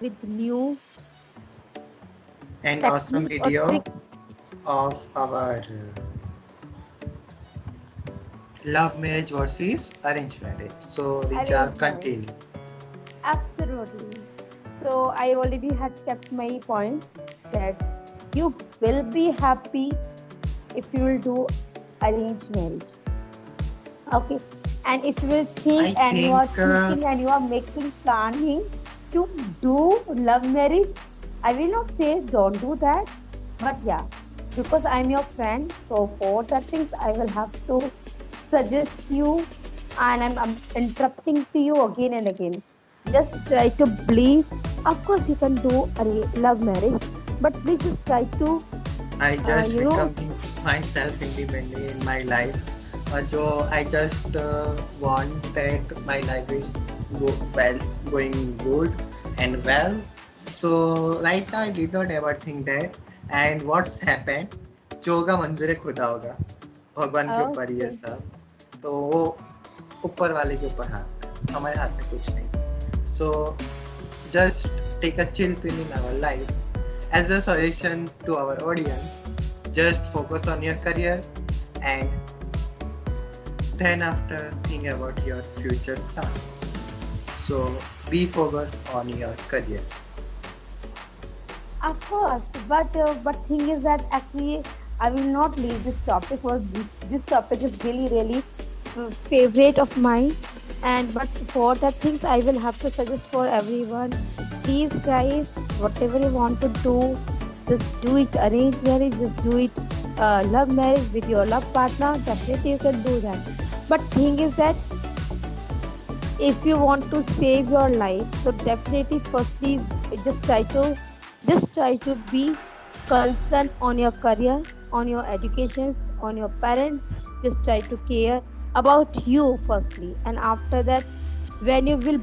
with new An awesome techniques or video tricks. of our love marriage versus arranged marriage. So, Richa, Arranged marriage. continue. Absolutely. So I already had kept my points that you will be happy if you will do arranged marriage. Okay. And if you will think I and you are think, thinking and you are making planning to do love marriage, I will not say don't do that. But yeah, because I'm your friend, so for that things I will have to suggest you and I'm interrupting to you again and again. Just try to believe. Of course, you can do a love marriage, but please just try to, I just you know, becoming myself independent in my life. So I just want that my life is going good and well. So right now I did not ever think that. And what's happened? जो होगा मंजूर खुदा होगा, भगवान के ऊपर ये okay. सब, तो वो ऊपर वाले के ऊपर हाथ, हमारे हाथ में कुछ नहीं. So just take a chill pill in our life. As a suggestion to our audience, just focus on your career and then after think about your future plans. So be focused on your career. Of course, but thing is that actually I will not leave this topic for this topic is really favorite of mine. And but for that things I will have to suggest for everyone. Please, guys, whatever you want to do, just do it. Arrange marriage, just do it. Love marriage with your love partner. Definitely, you can do that. But thing is that if you want to save your life, so definitely firstly just try to be concerned on your career, on your educations, on your parents. Just try to care about you firstly, and after that when you will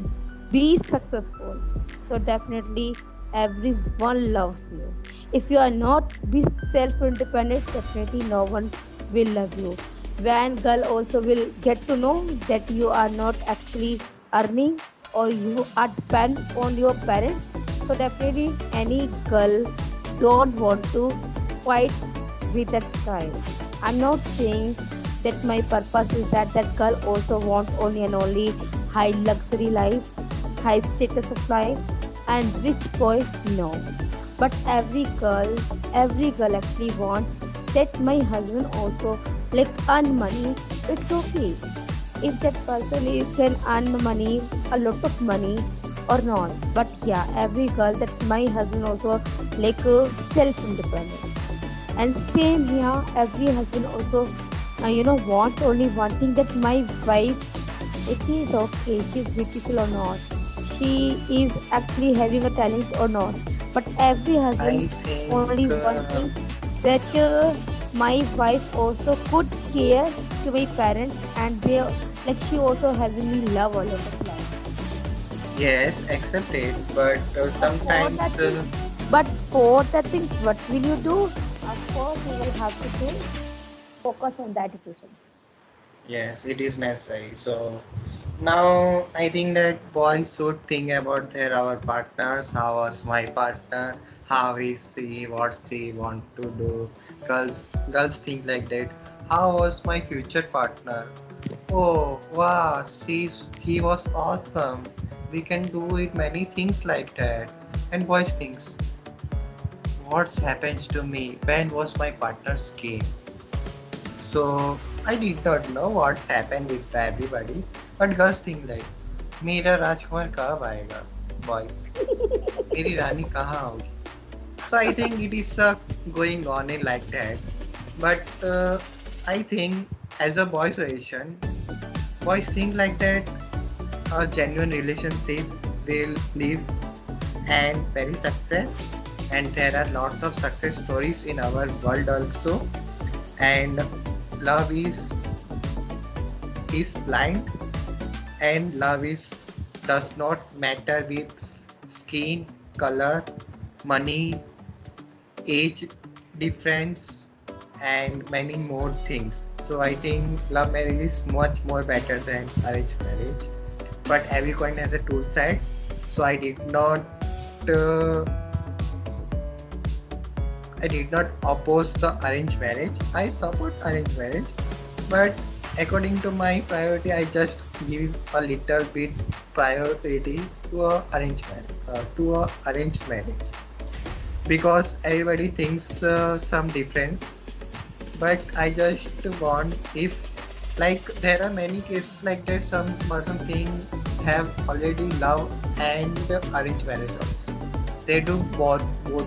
be successful, so definitely everyone loves you. If you are not be self independent, definitely no one will love you. When girl also will get to know that you are not actually earning or you are depend on your parents, so definitely any girl don't want to fight with that child. I'm not saying that my purpose is that that girl also want only and only high luxury life, high status of life, and rich boy. No, but every girl actually wants that my husband also like earn money. It's okay if that person is can earn money, a lot of money or not. But yeah, every girl that my husband also like self independent. And same here, every husband also wants only one thing, that my wife, it is okay, she's beautiful or not, she is actually having a talent or not. But every I husband think only one thing, that my wife also could care to my parents, and they like she also having me love all of life. yes, accept it, but But for sometimes that thing, but for that thing, what will you do? Of course, you will have to do focus on the education. yes, it is messy. So now I think that boys should think about their our partners. How was my partner? How is she? What she want to do? Girls think like that. How was my future partner? Oh wow, he was awesome. We can do it many things like that. And boys thinks, what's happens to me? When was my partner's game? So I did not know what's happened with everybody, but girls think like मेरा राजकुमार कब आएगा? Boys, मेरी रानी कहाँ होगी? So I think it is going on in like that. But I think as a boy suggestion, boys think like that a genuine relationship will live and very success, and there are lots of success stories in our world also, and love is blind, and love is does not matter with skin color, money, age difference, and many more things. So I think love marriage is much more better than arranged marriage, but every coin has a two sides. So I did not uh, I did not oppose the arranged marriage. I support arranged marriage, but according to my priority, I just give a little bit priority to a arranged marriage. Because everybody thinks some difference, but I just want, if like there are many cases like that, some person thing have already love and arranged marriage also. They do both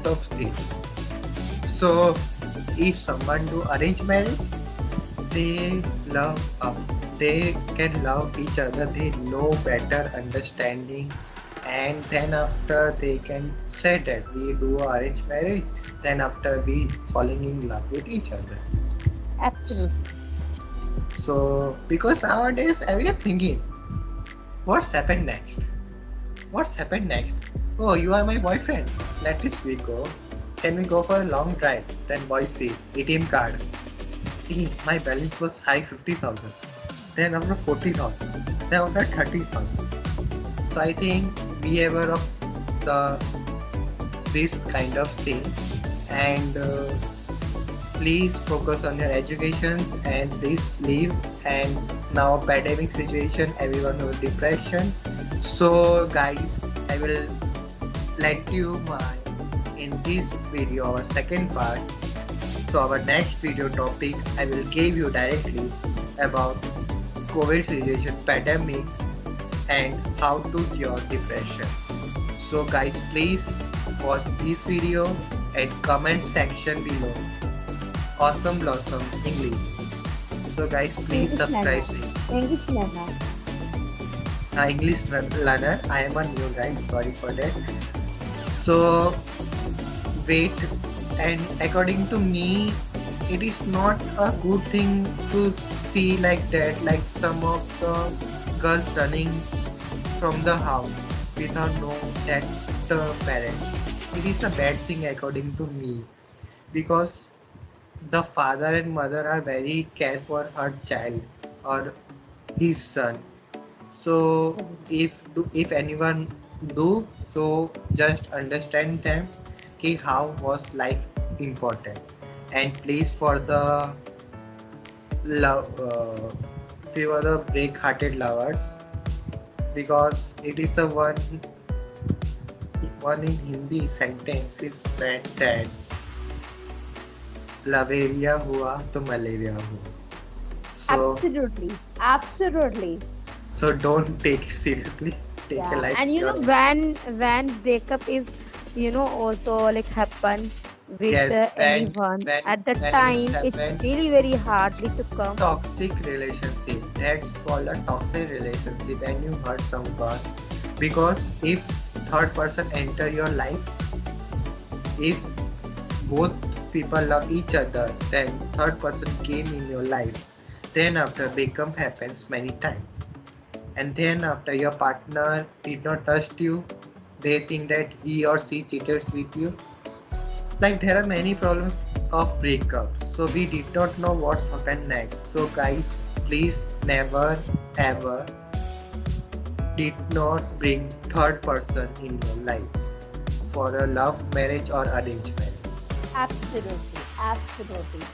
of these. So if someone do arranged marriage, they love they can love each other, they know better understanding, and then after they can say that we do arranged marriage, then after we falling in love with each other. Absolutely. So because nowadays everyone thinking, what's happened next? What's happened next? Oh, you are my boyfriend. Let us we go. Can we go for a long drive? Then boys see ATM card. My balance was high 50,000. Then after 40,000. Then after 30,000. So I think be aware of the this kind of thing, and please focus on your educations and please leave. And now pandemic situation, everyone with depression. So guys, I will let you in this video our second part. So our next video topic I will give you directly about COVID situation, pandemic, and how to cure depression. So guys, please watch this video and comment section below. Awesome Blossom English. So guys, please English learner. subscribe. English learner. English learner. I am a new guy. Sorry for that. So wait, and according to me, it is not a good thing to see like that, like some of the girls running from the house without knowing that parents. It is a bad thing according to me, because the father and mother are very care for her child or his son. So if anyone do, so just understand them कि how was life important, and please for the love for the break-hearted lovers, because it is a one in Hindi sentence is said that लवेरिया हुआ तो malaria हुआ. So Absolutely. Absolutely. so don't take it seriously. Take a Yeah. life. And you know when breakup is also like happen with Yes, anyone at the when time, it's it's happened, really very hardly to come. toxic relationship. That's called a toxic relationship when you hurt someone. Because if third person enter your life, if both people love each other, then third person came in your life. Then after breakup happens many times. And then after your partner did not trust you, they think that he or she cheated with you. Like there are many problems of breakup. So we did not know what's happened next. So guys, please never ever did not bring third person in your life for a love marriage or arranged marriage. Absolutely, absolutely.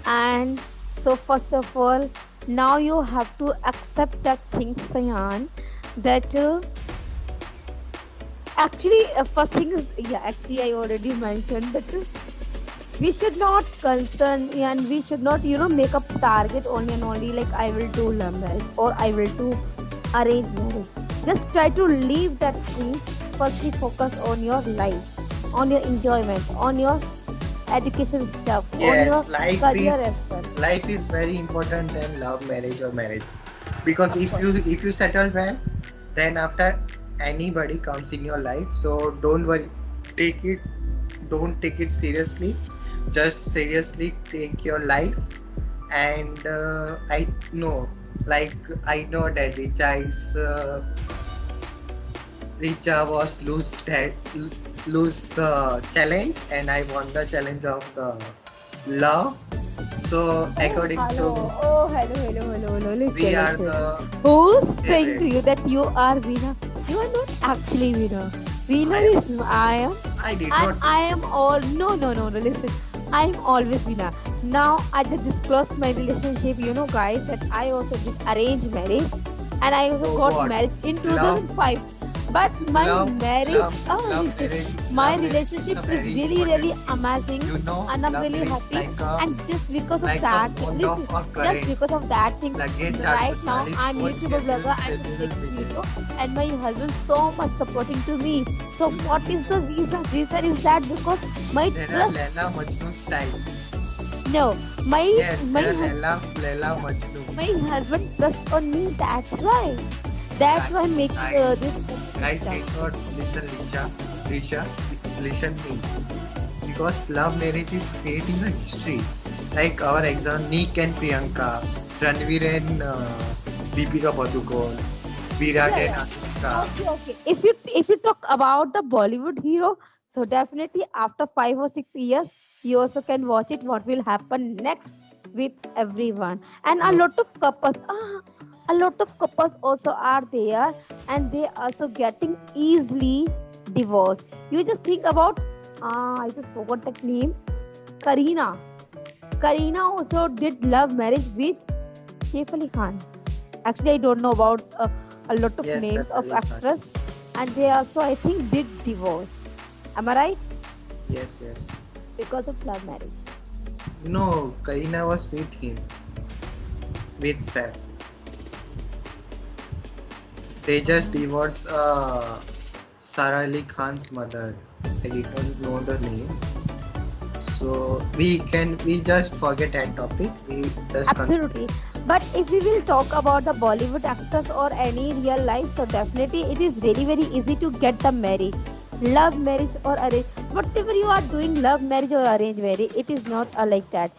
And so first of all, now you have to accept that thing, Sayan, that actually first thing is, yeah, actually I already mentioned that we should not concern and we should not make a target only and only like I will do love marriage or I will do arranged marriage. Just try to leave that thing. Firstly focus on your life, on your enjoyment, on your education stuff, on your Yes, career as well. life is very important than love marriage or marriage. Because Of course. if you settle well, then after anybody comes in your life, so don't worry, don't take it seriously. Just seriously take your life. And I know, like I know that Richa was lose the challenge, and I won the challenge of the love. So according to Oh, hello. we Listen, are listen. the Who's saying to favorite. you that you are winner? You are not actually winner. I Winner am. is I am, I did and not. I am all no. Listen, I am always winner. Now I just disclosed my relationship. You know, guys, that I also did arranged marriage, and I also So got what? married in Love, 2005. But my love, marriage, love, oh, love listen, marriage. my Love marriage is relationship a is very really, important really thing. amazing, You know, and I'm love really marriage happy. And just because of like a that, bond listen, of a just current. because of that thing, लगे right now 440 I'm fourth YouTuber schedule blogger. I'm just schedule making video, begin. and my husband so much supporting to me. So what is the reason? Reason is that because my There are trust. Leela Majnu style. No, Yes, my there are husband. Leela Yeah, Majnu. my husband trusts on me. That's why. That's why Guys, make guys, this guys, system. did not listen, Risha, listen me. Because love marriage is creating a history. Like our example, Nick and Priyanka, Ranveer and Deepika Padukone, Virat Yeah, and yeah. Anushka. Okay. If you talk about the Bollywood hero, so definitely after 5 or 6 years, you also can watch it. What will happen next with everyone, and No, a lot of couples also are there, and they also getting easily divorced. You just think about I just forgot the name. Karina. Karina also did love marriage with Saif Ali Khan. Actually, I don't know about a lot of yes, names of Safali Khan. actress, and they also, I think, did divorce. Am I right? Yes, yes. Because of love marriage. No, Karina was with him, with Seth. They just divorced Sara Ali Khan's mother. I didn't know the name. So we just forget that topic. We just Absolutely. But if we will talk about the Bollywood actors or any real life, so definitely it is very, very easy to get the marriage. Love marriage or arrange. Whatever you are doing, love marriage or arrange marriage, it is not like that.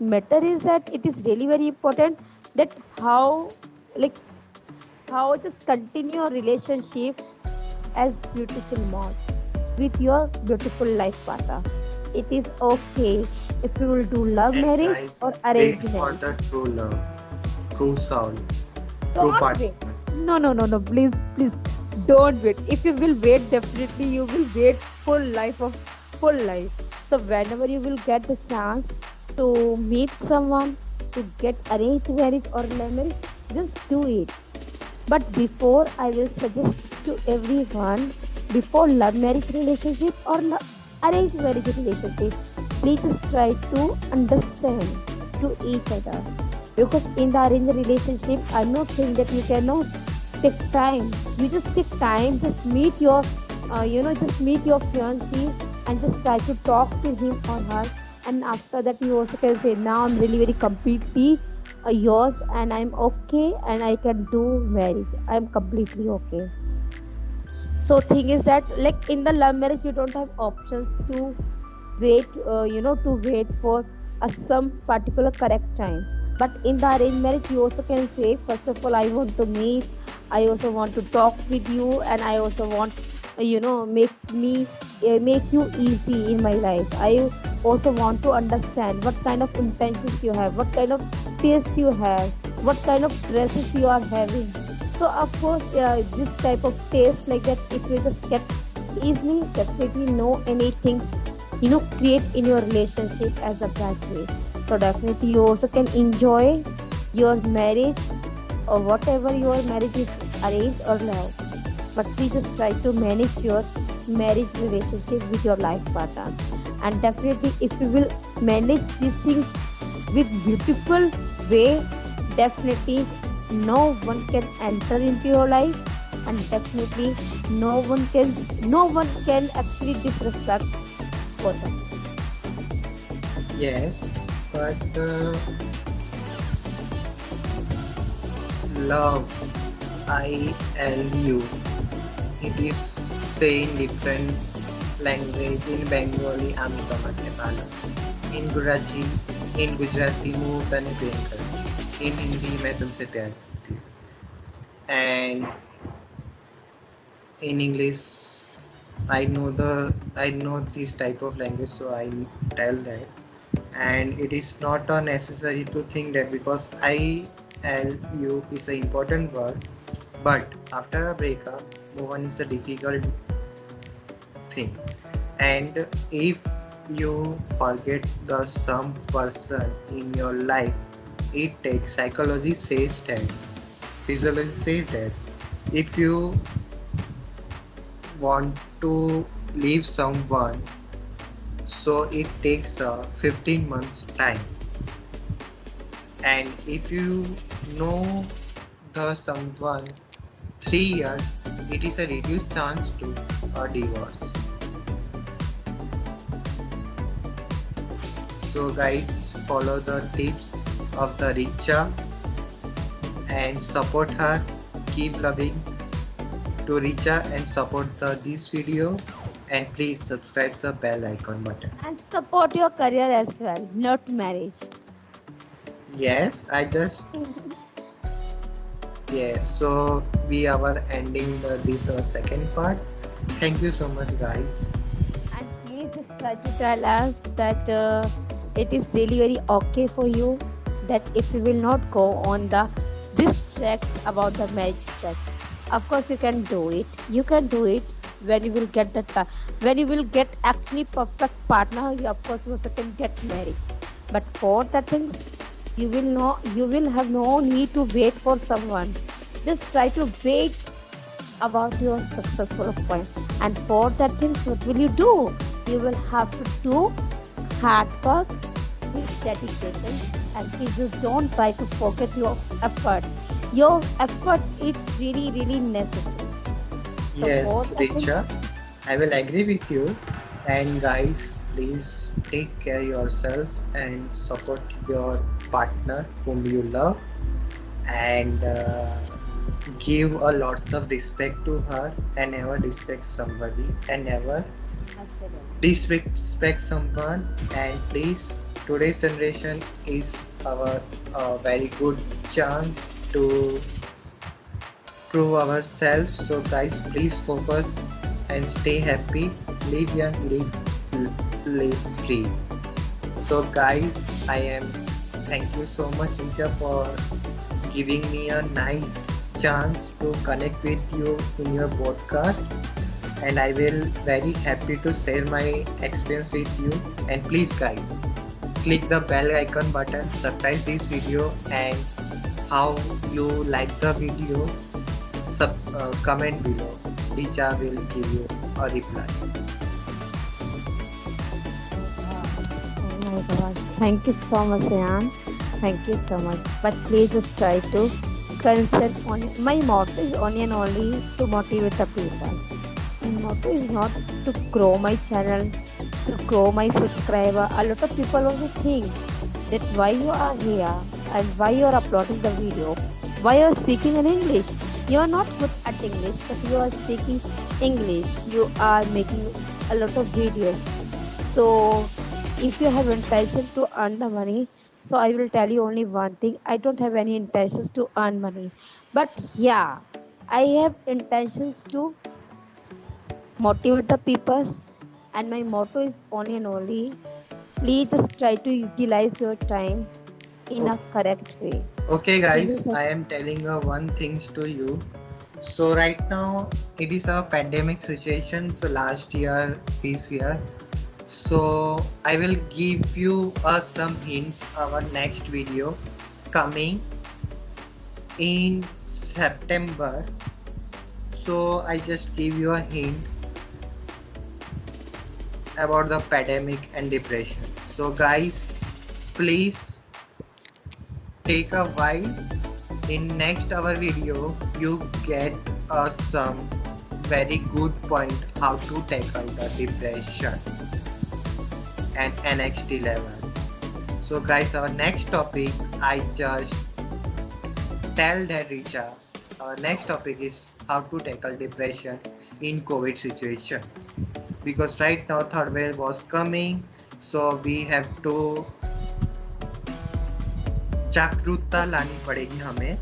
Matter is that it is really very important that like how just continue your relationship as beautiful mom with your beautiful life partner. It is okay if you will do love and marriage or guys wait arrange for marriage. the true love, true soul, true Don't wait. partner. No. Please, don't wait. If you will wait, definitely you will wait full life. So whenever you will get the chance to meet someone, to get arranged marriage or love marriage, just do it. But before, I will suggest to everyone, before love marriage relationship or arranged marriage relationship, please just try to understand to each other. Because in the arranged relationship, I'm not saying that you cannot take time. You just take time, just meet your, just meet your fiancé and just try to talk to him or her. And after that, you also can say, now I'm really very completely yours, and I'm okay, and I can do marriage. I'm completely okay. So thing is that like in the love marriage, you don't have options to wait, to wait for some particular correct time. But in the arranged marriage, you also can say, first of all, I want to meet, I also want to talk with you, and I also want, make you easy in my life. I also want to understand what kind of intentions you have, what kind of taste you have, what kind of dresses you are having. So of course, this type of taste like that, if you just get easily, definitely know any things create in your relationship as a bad way. So definitely you also can enjoy your marriage or whatever your marriage is, arranged or love. But please just try to manage your marriage relationship with your life partner. And definitely if you will manage these things with beautiful way, definitely no one can enter into your life, and definitely no one can actually disrespect person. Yes, but love, ILU, it is saying different language. In Bengali, আমি তোমাকে ভালো. In Gujarati, હું તને પ્રેમ કરું. In Hindi, मैं तुमसे प्यार करती हूँ. And in English, I know this type of language, so I tell that. And it is not necessary to think that because ILU is an important word, but after a breakup, move on is a difficult thing. And if you forget the some person in your life, it takes psychology says that, physiology says that. If you want to leave someone, so it takes 15 months time. And if you know the someone 3 years, it is a reduced chance to a divorce. So guys, follow the tips of the Richa and support her. Keep loving to Richa and support this video, and please subscribe the bell icon button. And support your career as well, not marriage. Yes, I just yeah. So we are ending this second part. Thank you so much, guys. And please just try to tell us that it is really very okay for you, that if you will not go on the this tracks about the marriage track. Of course you can do it. You can do it when you will get the when you will get actually perfect partner. You of course you also can get married. But for the things, you will have no need to wait for someone. Just try to wait about your successful point. And for that things, what will you do? You will have to do hard work with dedication, and please just don't try to forget your effort. Your effort is really, really necessary. So Yes, for that things, Richa, I will agree with you. And guys, please take care yourself and support your partner whom you love, and give a lots of respect to her, and never disrespect somebody, and never disrespect someone. And please, today's generation is our very good chance to prove ourselves. So guys, please focus and stay happy, live young, live free. So guys, I am thank you so much, Richa, for giving me a nice chance to connect with you in your podcast, and I will very happy to share my experience with you. And please guys, click the bell icon button, subscribe this video, and how you like the video, comment below. Richa will give you a reply. oh my gosh, thank you so much, Ayan. Thank you so much. But please just try to consult on my motto is only and only to motivate the people. My motto is not to grow my channel, to grow my subscriber. A lot of people also think that why you are here and why you are uploading the video, why you are speaking in English. You are not good at English, but you are speaking English. You are making a lot of videos. So if you have intention to earn the money, so I will tell you only one thing. I don't have any intentions to earn money. But yeah, I have intentions to motivate the people, and my motto is only and only please just try to utilize your time in a correct way. Okay Please guys, I am telling one things to you. So right now it is a pandemic situation. So last year, this year. So I will give you some hints. Our next video coming in September. So I just give you a hint about the pandemic and depression. So guys, please take a while. In next our video, you get some very good point how to tackle the depression and NXT level. So guys, our next topic, I just tell that Richa, our next topic is how to tackle depression in COVID situations. Because right now third wave was coming, so we have to जागरूकता लानी पड़ेगी हमें.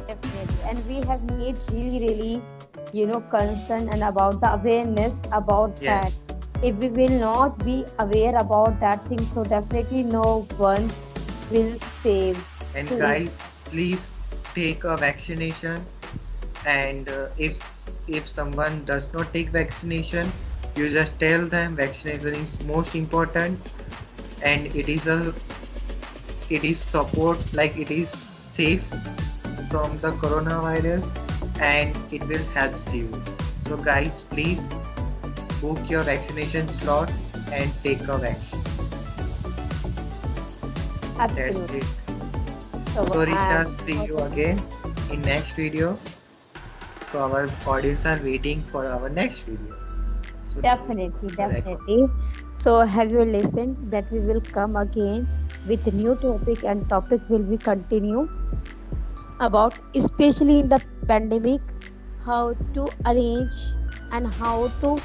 definitely. And we have need really, concern and about the awareness about Yes. that. If we will not be aware about that thing, so definitely no one will save. And So guys, please take a vaccination. And if someone does not take vaccination, You just tell them vaccination is most important, and it is support, like it is safe from the coronavirus, and it will help you. So guys, please book your vaccination slot and take a vaccine. That's Absolutely. it. So, So Richa, and see you again in next video. So our audience are waiting for our next video. So do definitely, the record. definitely. So, have you listened that we will come again with a new topic, and topic will be continue about, especially in the pandemic, how to arrange and how to,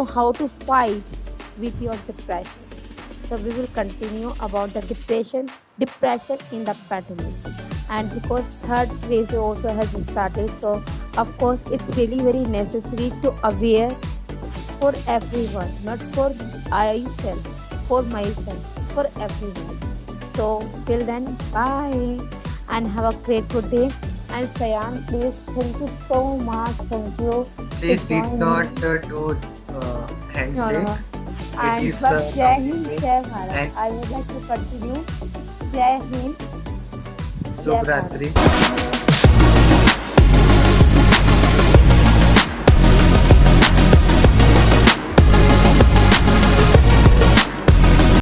how to fight with your depression. So we will continue about the depression in the pandemic. And because third phase also has started, so of course it's really very necessary to aware for everyone, not for myself, for myself, for everyone. So till then, bye and have a great good day. And Sayan, please, thank you so much. Thank you to Please did join not me. do No, no, handshake. no. It And is but Jai Hind, amazing. Jai Bharat. And I would like to continue. Jai Hind, Jai Subh Bharat. Ratri.